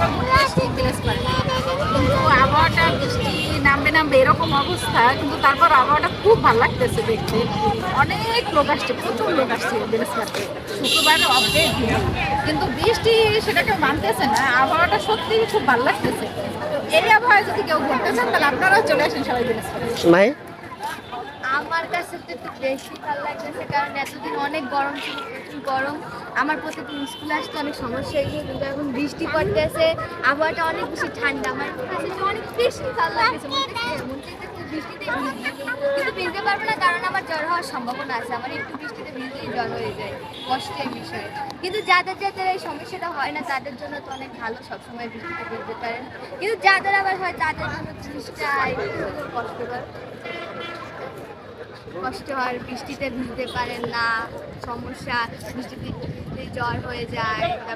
আমরা ঘুরতে এসেছি ভিলেজ পার্কে, কিন্তু আবহাওয়াটা বৃষ্টি নামবে নামবে এরকম অবস্থা, কিন্তু তারপর আবহাওয়াটা খুব ভালো লাগতেছে দেখতে। অনেক লোক আসছে, প্রচুর লোক আসছে ভিলেজ পার্কে, শুক্রবারে অর্ধেক ভিড়। কিন্তু বৃষ্টি সেটা কেউ মানতেছে না, আবহাওয়াটা সত্যি খুব ভালো লাগতেছে। তো এই আবহাওয়ায় যদি কেউ ঘুরতে চান তাহলে আপনারাও চলে আসেন সবাই ভিলেজ পার্কে। নাই আমার কাছে তো একটু বেশি ভালো লাগতেছে, কারণ এতদিন অনেক গরম ছিল, প্রচুর গরম। আমার প্রতিদিন স্কুলে আসতে অনেক সমস্যা হয়েছে, কিন্তু এখন বৃষ্টি পড়তেছে, আবহাওয়াটা অনেক বেশি ঠান্ডা। আমার কাছে তো অনেক বেশি ভালো লাগতেছে, মন চাইছে একটু বৃষ্টিতে ভিজি, কিন্তু ভিজতে পারবো না কারণ আমার জ্বর হওয়ার সম্ভাবনা আছে। আমার একটু বৃষ্টিতে ভিজলেই জ্বর হয়ে যায়, কষ্টের বিষয়। কিন্তু যাদের যাদের এই সমস্যাটা হয় না তাদের জন্য তো অনেক ভালো, সবসময় বৃষ্টিতে ভিজতে পারেন। কিন্তু যাদের আবার হয় তাদের জন্য জিনিসটা একটু কষ্টকর, কষ্ট হয়, বৃষ্টিতে ভিজতে পারেন না, সমস্যা, বৃষ্টিতে জ্বর হয়ে যায়।